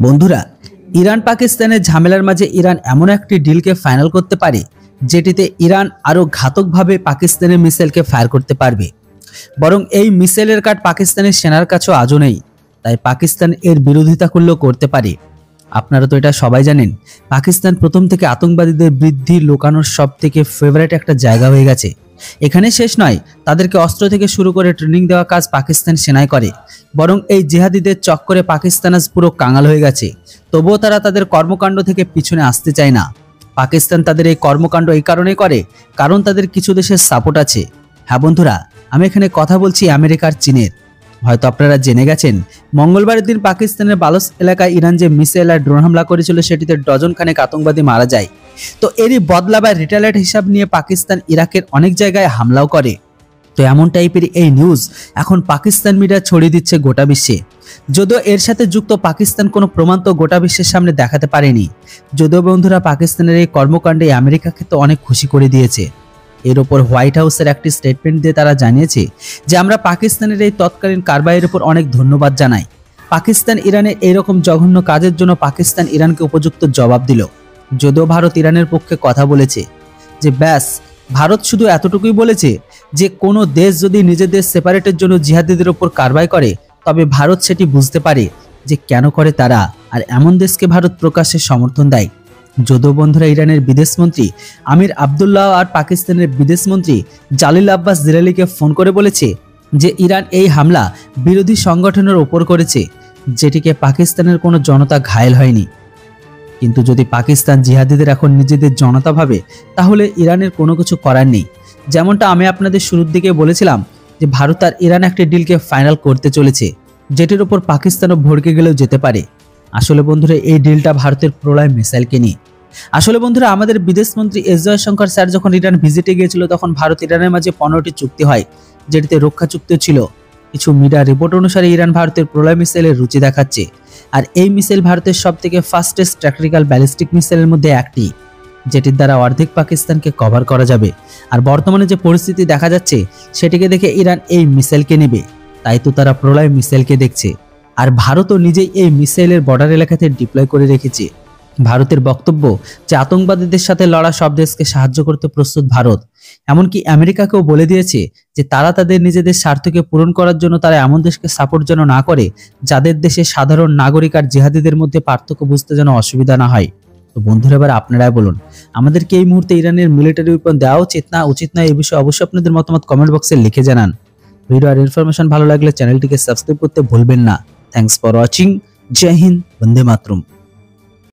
বন্ধুরা, ইরান পাকিস্তানের ঝামেলার মাঝে ইরান এমন একটি ডিলকে ফাইনাল করতে পারে যেটিতে ইরান আরো ঘাতকভাবে পাকিস্তানের মিসাইলকে ফায়ার করতে পারবে। বরং এই মিসাইলের কাট পাকিস্তানের সেনার কাছেও আজও নেই, তাই পাকিস্তান এর বিরোধিতা করলেও করতে পারে। আপনারা তো এটা সবাই জানেন, পাকিস্তান প্রথম থেকে আতঙ্কবাদীদের বৃদ্ধি লুকানোর সব থেকে ফেভারিট একটা জায়গা হয়ে গেছে। এখানে শেষ নয়, তাদেরকে অস্ত্র থেকে শুরু করে ট্রেনিং দেওয়া কাজ পাকিস্তান সেনাই করে। বরং এই জিহাদিদের চক্করে পাকিস্তান আজ পুরো কাঙাল হয়ে গেছে, তবুও তারা তাদের কর্মকাণ্ড থেকে পিছনে আসতে চায় না। পাকিস্তান তাদের এই কর্মকাণ্ড এই কারণেই করে কারণ তাদের কিছু দেশের সাপোর্ট আছে। হ্যাঁ বন্ধুরা, আমি এখানে কথা বলছি আমেরিকার, চীনের। হয়তো আপনারা জেনে গেছেন, মঙ্গলবারের দিন পাকিস্তানের বালুচ এলাকায় ইরান যে মিসাইল আর ড্রোন হামলা করেছিল সেটিতে ডজন খানেক আতঙ্কবাদী মারা যায়। তো এরই বদলা বা রিটালিয়েট হিসাব নিয়ে পাকিস্তান ইরাকের অনেক জায়গায় হামলাও করে। তো এমন টাইপের এই নিউজ এখন পাকিস্তান মিডিয়া ছড়িয়ে দিচ্ছে গোটা বিশ্বে। যদিও এর সাথে যুক্ত পাকিস্তান কোনো প্রমাণ তো গোটা বিশ্বের সামনে দেখাতে পারেনি। যদিও বন্ধুরা, পাকিস্তানের এই কর্মকাণ্ডে আমেরিকাকে তো অনেক খুশি করে দিয়েছে। এর ওপর হোয়াইট হাউসের একটি স্টেটমেন্ট দিয়ে তারা জানিয়েছে যে আমরা পাকিস্তানের এই তৎকালীন কারবাইয়ের উপর অনেক ধন্যবাদ জানাই। পাকিস্তান ইরানের এইরকম জঘন্য কাজের জন্য পাকিস্তান ইরানকে উপযুক্ত জবাব দিল। যদিও ভারত ইরানের পক্ষে কথা বলেছে যে ব্যাস, ভারত শুধু এতটুকুই বলেছে যে কোনো দেশ যদি নিজেদের সেপারেটের জন্য জিহাদিদের ওপর কারবাই করে তবে ভারত সেটি বুঝতে পারে যে কেন করে তারা, আর এমন দেশকে ভারত প্রকাশ্যে সমর্থন দেয়। যদিও বন্ধুরা, ইরানের বিদেশমন্ত্রী আমির আবদুল্লাহ আর পাকিস্তানের বিদেশমন্ত্রী জালিল আব্বাস জিলালিকে ফোন করে বলেছে যে ইরান এই হামলা বিরোধী সংগঠনের ওপর করেছে, যেটিকে পাকিস্তানের কোনো জনতা ঘায়েল হয়নি। কিন্তু যদি পাকিস্তান জিহাদিদের এখন নিজেদের জনতা ভাবে তাহলে ইরানের কোনো কিছু করার নেই। যেমনটা আমি আপনাদের শুরুর দিকে বলেছিলাম যে ভারত আর ইরান একটি ডিলকে ফাইনাল করতে চলেছে, যেটির উপর পাকিস্তানও ভড়কে গেলেও যেতে পারে। আসলে বন্ধুরা, এই ডিলটা ভারতের প্রলয় মিসাইলকে নিয়ে। আসলে বন্ধুরা, আমাদের বিদেশমন্ত্রী এস জয়শঙ্কর স্যার যখন ইরান ভিজিটে গিয়েছিল তখন ভারত ইরানের মাঝে 15টি চুক্তি হয়, যেটিতে রক্ষা চুক্তিও ছিল। কিছু মিডিয়া রিপোর্ট অনুসারে ইরান ভারতের প্রলয় মিসাইলের রুচি দেখাচ্ছে, আর এই মিসাইল ভারতের সবথেকে ফাস্টেস্ট ট্যাকটিক্যাল ব্যালিস্টিক মিসাইলের মধ্যে একটি, যেটির দ্বারা অর্ধেক পাকিস্তানকে কভার করা যাবে। আর বর্তমানে যে পরিস্থিতি দেখা যাচ্ছে সেটিকে দেখে ইরান এই মিসাইলকে নেবে, তাই তো তারা প্রলয় মিসাইলকে দেখছে। আর ভারতও নিজেই এই মিসাইলের বর্ডার এলাকাতে ডিপ্লয় করে রেখেছে। ভারতের বক্তব্য যে আতঙ্কবাদীদের সাথে লড়া সব দেশকে সাহায্য করতে প্রস্তুত ভারত। এমনকি আমেরিকাকেও বলে দিয়েছে যে তারা তাদের নিজেদের স্বার্থকে পূরণ করার জন্য তারা এমন দেশকে সাপোর্ট যেন না করে যাদের দেশে সাধারণ নাগরিক আর জিহাদিদের মধ্যে পার্থক্য বুঝতে যেন অসুবিধা না হয়। তো বন্ধুরা, এবার আপনারাই বলুন, আমাদেরকে এই মুহূর্তে ইরানের মিলিটারি ওয়েপন দেওয়া উচিত না এই বিষয়ে অবশ্যই আপনাদের মতামত কমেন্ট বক্সে লিখে জানান। ভিডিও আর ইনফরমেশন ভালো লাগলে চ্যানেলটিকে সাবস্ক্রাইব করতে ভুলবেন না। Thanks for watching. জয় হিন্দ, বন্দে মাতরম।